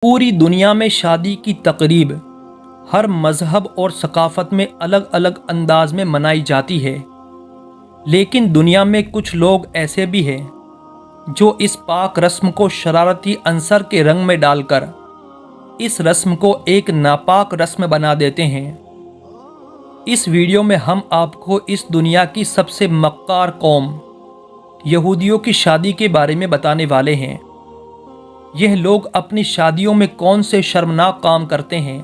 पूरी दुनिया में शादी की तकरीब हर मज़हब और सकाफ़त में अलग अलग अंदाज में मनाई जाती है। लेकिन दुनिया में कुछ लोग ऐसे भी हैं जो इस पाक रस्म को शरारती अंसर के रंग में डालकर इस रस्म को एक नापाक रस्म बना देते हैं। इस वीडियो में हम आपको इस दुनिया की सबसे मक्कार कौम यहूदियों की शादी के बारे में बताने वाले हैं। यह लोग अपनी शादियों में कौन से शर्मनाक काम करते हैं।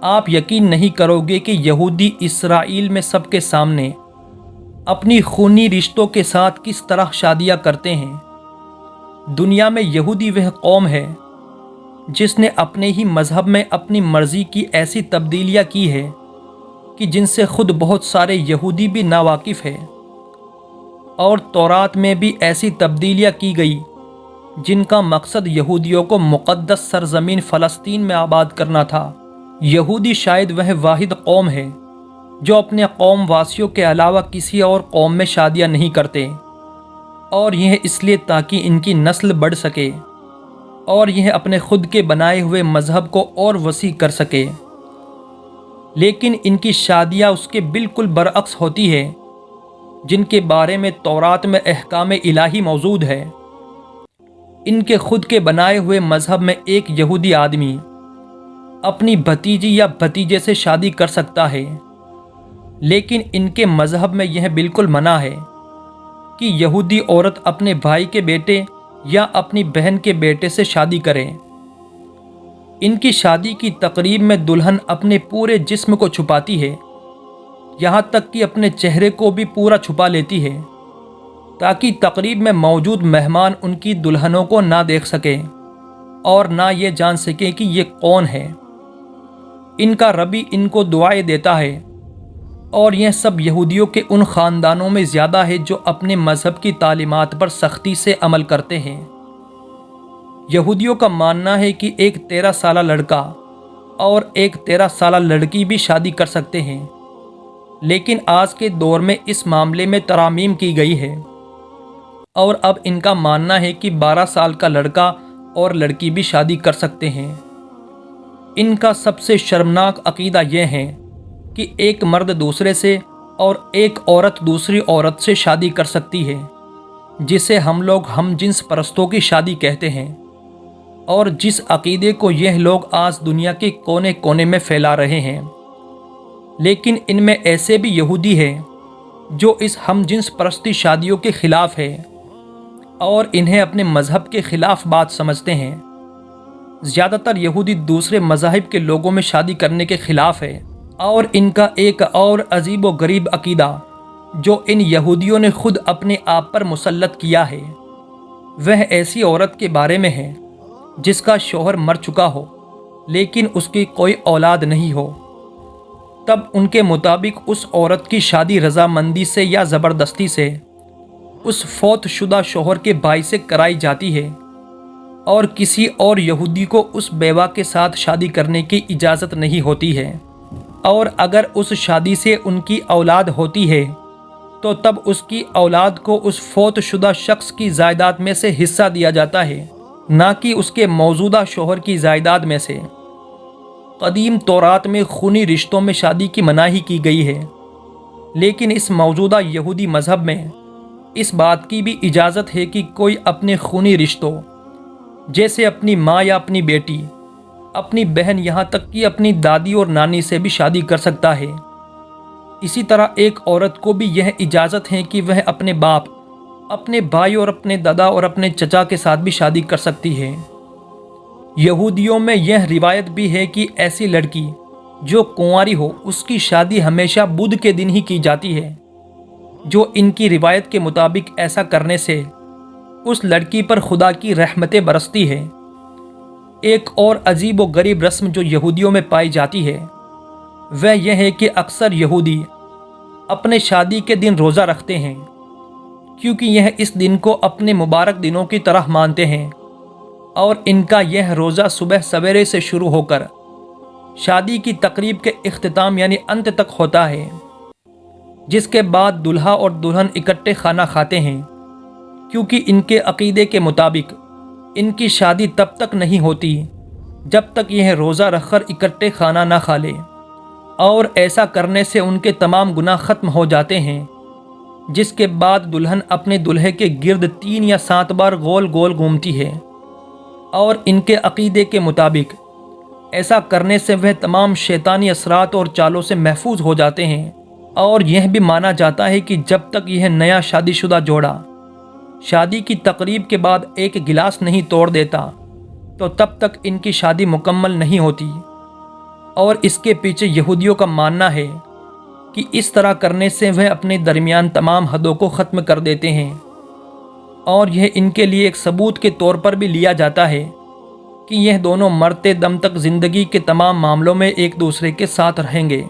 आप यकीन नहीं करोगे कि यहूदी इसराइल में सबके सामने अपनी खूनी रिश्तों के साथ किस तरह शादियां करते हैं। दुनिया में यहूदी वह कौम है जिसने अपने ही मज़हब में अपनी मर्ज़ी की ऐसी तब्दीलियां की है कि जिनसे खुद बहुत सारे यहूदी भी नावाकिफ़ है। और तौरात में भी ऐसी तब्दीलियां की गई जिनका मकसद यहूदियों को मुक़द्दस सरज़मीन फ़लस्तीन में आबाद करना था। यहूदी शायद वह वाहिद कौम है जो अपने कौम वासियों के अलावा किसी और कौम में शादियां नहीं करते, और यह इसलिए ताकि इनकी नस्ल बढ़ सके और यह अपने खुद के बनाए हुए मज़हब को और वसी कर सके। लेकिन इनकी शादियां उसके बिल्कुल बरअक्स होती है जिनके बारे में तौरात में अहकाम इलाही मौजूद है। इनके खुद के बनाए हुए मज़हब में एक यहूदी आदमी अपनी भतीजी या भतीजे से शादी कर सकता है, लेकिन इनके मज़हब में यह बिल्कुल मना है कि यहूदी औरत अपने भाई के बेटे या अपनी बहन के बेटे से शादी करे। इनकी शादी की तकरीब में दुल्हन अपने पूरे जिस्म को छुपाती है, यहाँ तक कि अपने चेहरे को भी पूरा छुपा लेती है ताकि तकरीब में मौजूद मेहमान उनकी दुल्हनों को ना देख सकें और ना ये जान सकें कि ये कौन है। इनका रबी इनको दुआएं देता है, और यह सब यहूदियों के उन ख़ानदानों में ज़्यादा है जो अपने मज़हब की तालीमात पर सख्ती से अमल करते हैं। यहूदियों का मानना है कि एक 13 साला लड़का और एक 13 साला लड़की भी शादी कर सकते हैं, लेकिन आज के दौर में इस मामले में तरामीम की गई है और अब इनका मानना है कि 12 साल का लड़का और लड़की भी शादी कर सकते हैं। इनका सबसे शर्मनाक अकीदा यह है कि एक मर्द दूसरे से और एक औरत दूसरी औरत से शादी कर सकती है, जिसे हम लोग हमजिन्स परस्तों की शादी कहते हैं, और जिस अकीदे को यह लोग आज दुनिया के कोने कोने में फैला रहे हैं। लेकिन इनमें ऐसे भी यहूदी हैं जो इस हमजिन्स परस्ती शादियों के ख़िलाफ़ है और इन्हें अपने मज़हब के ख़िलाफ़ बात समझते हैं। ज़्यादातर यहूदी दूसरे मज़ाहिब के लोगों में शादी करने के ख़िलाफ़ है, और इनका एक और अजीब व गरीब अकीदा जो इन यहूदियों ने खुद अपने आप पर मुसल्लत किया है, वह ऐसी औरत के बारे में है जिसका शौहर मर चुका हो लेकिन उसकी कोई औलाद नहीं हो। तब उनके मुताबिक उस औरत की शादी रज़ामंदी से या ज़बरदस्ती से उस फौत शुदा शौहर के भाई से कराई जाती है, और किसी और यहूदी को उस बेवा के साथ शादी करने की इजाज़त नहीं होती है। और अगर उस शादी से उनकी औलाद होती है तो तब उसकी औलाद को उस फौत शुदा शख्स की जायदाद में से हिस्सा दिया जाता है, ना कि उसके मौजूदा शौहर की जायदाद में से। कदीम तौरात में खूनी रिश्तों में शादी की मनाही की गई है, लेकिन इस मौजूदा यहूदी मज़हब में इस बात की भी इजाज़त है कि कोई अपने खूनी रिश्तों जैसे अपनी माँ या अपनी बेटी, अपनी बहन, यहाँ तक कि अपनी दादी और नानी से भी शादी कर सकता है। इसी तरह एक औरत को भी यह इजाज़त है कि वह अपने बाप, अपने भाई और अपने दादा और अपने चचा के साथ भी शादी कर सकती है। यहूदियों में यह रिवायत भी है कि ऐसी लड़की जो कुंवारी हो उसकी शादी हमेशा बुध के दिन ही की जाती है, जो इनकी रिवायत के मुताबिक ऐसा करने से उस लड़की पर खुदा की रहमतें बरसती है। एक और अजीब व गरीब रस्म जो यहूदियों में पाई जाती है वह यह है कि अक्सर यहूदी अपने शादी के दिन रोज़ा रखते हैं, क्योंकि यह इस दिन को अपने मुबारक दिनों की तरह मानते हैं, और इनका यह रोज़ा सुबह सवेरे से शुरू होकर शादी की तकरीब के इख्तिताम यानी अंत तक होता है, जिसके बाद दुल्हा और दुल्हन इकट्ठे खाना खाते हैं, क्योंकि इनके अकीदे के मुताबिक ان کی شادی تب تک نہیں ہوتی جب تک یہ روزہ رکھ کر اکٹھے کھانا نہ کھا لے، اور ایسا کرنے سے ان کے تمام گناہ ختم ہو جاتے ہیں۔ جس کے بعد دلہن اپنے دولہے کے گرد 3 یا 7 بار گول گول گھومتی ہے، اور ان کے عقیدے کے مطابق ایسا کرنے سے وہ تمام شیطانی اثرات اور چالوں سے محفوظ ہو جاتے ہیں۔ اور یہ بھی مانا جاتا ہے کہ جب تک یہ نیا شادی شدہ جوڑا شادی کی تقریب کے بعد ایک گلاس نہیں توڑ دیتا تو تب تک ان کی شادی مکمل نہیں ہوتی۔ اور اس کے پیچھے یہودیوں کا ماننا ہے کہ اس طرح کرنے سے وہ اپنے درمیان تمام حدوں کو ختم کر دیتے ہیں، اور یہ ان کے لیے ایک ثبوت کے طور پر بھی لیا جاتا ہے کہ یہ دونوں مرتے دم تک زندگی کے تمام معاملوں میں ایک دوسرے کے ساتھ رہیں گے۔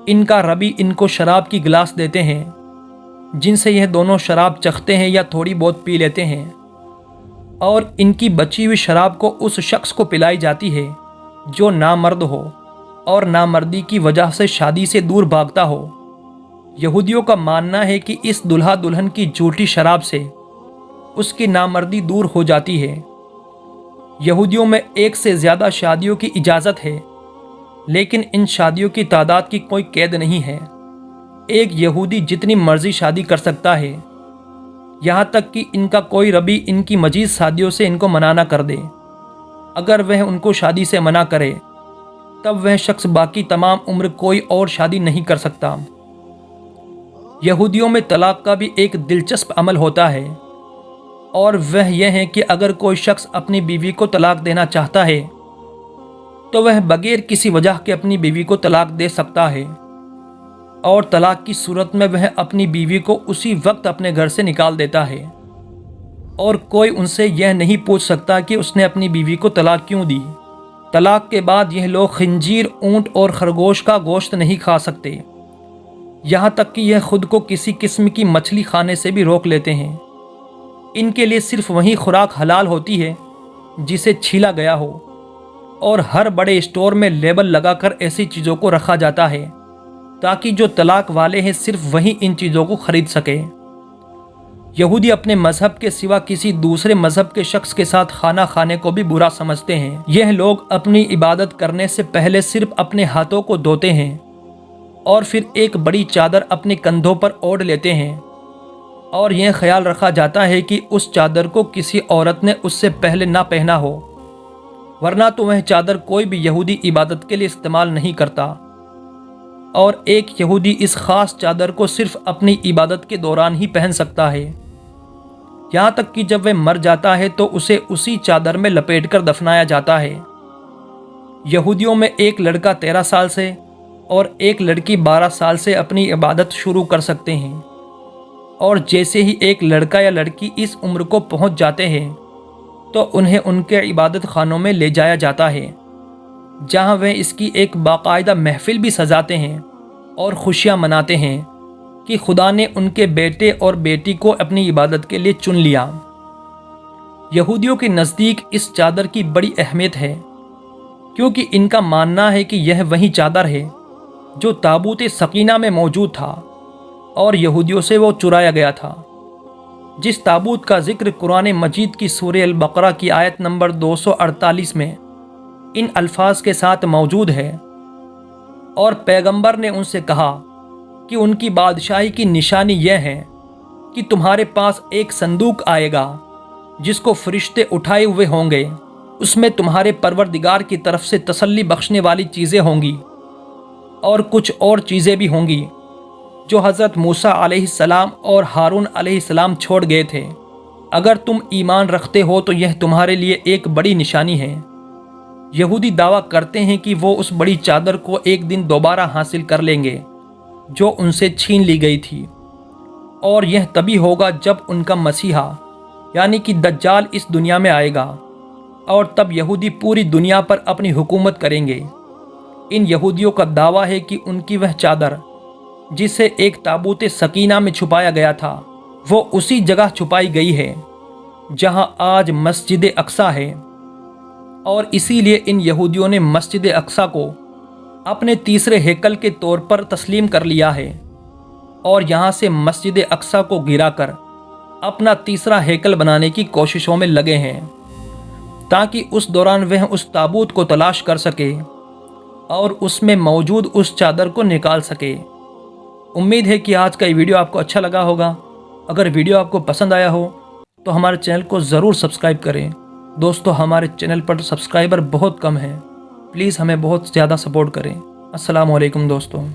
ان کا ربی ان کو شراب کی گلاس دیتے ہیں جن سے یہ دونوں شراب چکھتے ہیں یا تھوڑی بہت پی لیتے ہیں، اور ان کی بچی ہوئی شراب کو اس شخص کو پلائی جاتی ہے جو نامرد ہو اور نامردی کی وجہ سے شادی سے دور بھاگتا ہو۔ یہودیوں کا ماننا ہے کہ اس دلہا دلہن کی جھوٹی شراب سے اس کی نامردی دور ہو جاتی ہے۔ یہودیوں میں 1 سے زیادہ شادیوں کی اجازت ہے، لیکن ان شادیوں کی تعداد کی کوئی قید نہیں ہے۔ ایک یہودی جتنی مرضی شادی کر سکتا ہے، یہاں تک کہ ان کا کوئی ربی ان کی مزید شادیوں سے ان کو منع نہ کر دے۔ اگر وہ ان کو شادی سے منع کرے تب وہ شخص باقی تمام عمر کوئی اور شادی نہیں کر سکتا۔ یہودیوں میں طلاق کا بھی ایک دلچسپ عمل ہوتا ہے، اور وہ یہ ہے کہ اگر کوئی شخص اپنی بیوی کو طلاق دینا چاہتا ہے تو وہ بغیر کسی وجہ کے اپنی بیوی کو طلاق دے سکتا ہے، اور طلاق کی صورت میں وہ اپنی بیوی کو اسی وقت اپنے گھر سے نکال دیتا ہے، اور کوئی ان سے یہ نہیں پوچھ سکتا کہ اس نے اپنی بیوی کو طلاق کیوں دی۔ طلاق کے بعد یہ لوگ خنزیر، اونٹ اور خرگوش کا گوشت نہیں کھا سکتے، یہاں تک کہ یہ خود کو کسی قسم کی مچھلی کھانے سے بھی روک لیتے ہیں۔ ان کے لیے صرف وہی خوراک حلال ہوتی ہے جسے چھیلا گیا ہو، اور ہر بڑے اسٹور میں لیبل لگا کر ایسی چیزوں کو رکھا جاتا ہے تاکہ جو طلاق والے ہیں صرف وہی ان چیزوں کو خرید سکے۔ یہودی اپنے مذہب کے سوا کسی دوسرے مذہب کے شخص کے ساتھ کھانا کھانے کو بھی برا سمجھتے ہیں۔ یہ لوگ اپنی عبادت کرنے سے پہلے صرف اپنے ہاتھوں کو دھوتے ہیں اور پھر ایک بڑی چادر اپنے کندھوں پر اوڑھ لیتے ہیں، اور یہ خیال رکھا جاتا ہے کہ اس چادر کو کسی عورت نے اس سے پہلے نہ پہنا ہو، ورنہ تو وہ چادر کوئی بھی یہودی عبادت کے لیے استعمال نہیں کرتا، اور ایک یہودی اس خاص چادر کو صرف اپنی عبادت کے دوران ہی پہن سکتا ہے، یہاں تک کہ جب وہ مر جاتا ہے تو اسے اسی چادر میں لپیٹ کر دفنایا جاتا ہے۔ یہودیوں میں ایک لڑکا 13 سال سے اور ایک لڑکی 12 سال سے اپنی عبادت شروع کر سکتے ہیں، اور جیسے ہی ایک لڑکا یا لڑکی اس عمر کو پہنچ جاتے ہیں تو انہیں ان کے عبادت خانوں میں لے جایا جاتا ہے، جہاں وہ اس کی ایک باقاعدہ محفل بھی سجاتے ہیں اور خوشیاں مناتے ہیں کہ خدا نے ان کے بیٹے اور بیٹی کو اپنی عبادت کے لیے چن لیا۔ یہودیوں کے نزدیک اس چادر کی بڑی اہمیت ہے، کیونکہ ان کا ماننا ہے کہ یہ وہی چادر ہے جو تابوت سکینہ میں موجود تھا اور یہودیوں سے وہ چرایا گیا تھا، جس تابوت کا ذکر قرآن مجید کی سورہ البقرہ کی آیت نمبر 248 میں ان الفاظ کے ساتھ موجود ہے۔ اور پیغمبر نے ان سے کہا کہ ان کی بادشاہی کی نشانی یہ ہے کہ تمہارے پاس ایک صندوق آئے گا جس کو فرشتے اٹھائے ہوئے ہوں گے، اس میں تمہارے پروردگار کی طرف سے تسلی بخشنے والی چیزیں ہوں گی، اور کچھ اور چیزیں بھی ہوں گی جو حضرت موسیٰ علیہ السلام اور ہارون علیہ السلام چھوڑ گئے تھے۔ اگر تم ایمان رکھتے ہو تو یہ تمہارے لیے ایک بڑی نشانی ہے۔ یہودی دعویٰ کرتے ہیں کہ وہ اس بڑی چادر کو ایک دن دوبارہ حاصل کر لیں گے جو ان سے چھین لی گئی تھی، اور یہ تبھی ہوگا جب ان کا مسیحا یعنی کہ دجال اس دنیا میں آئے گا، اور تب یہودی پوری دنیا پر اپنی حکومت کریں گے۔ ان یہودیوں کا دعویٰ ہے کہ ان کی وہ چادر جسے ایک تابوت سکینہ میں چھپایا گیا تھا وہ اسی جگہ چھپائی گئی ہے جہاں آج مسجد اقصیٰ ہے، اور اسی لیے ان یہودیوں نے مسجد اقصیٰ کو اپنے تیسرے ہیکل کے طور پر تسلیم کر لیا ہے، اور یہاں سے مسجد اقصیٰ کو گرا کر अपना तीसरा हैकल बनाने की कोशिशों में लगे हैं ताकि उस दौरान वह उस ताबूत को तलाश कर सके और उसमें मौजूद उस चादर को निकाल सके। उम्मीद है कि आज का ये वीडियो आपको अच्छा लगा होगा। अगर वीडियो आपको पसंद आया हो तो हमारे चैनल को ज़रूर सब्सक्राइब करें। दोस्तों, हमारे चैनल पर सब्सक्राइबर बहुत कम हैं, प्लीज़ हमें बहुत ज़्यादा सपोर्ट करें। अस्सलाम वालेकुम दोस्तों।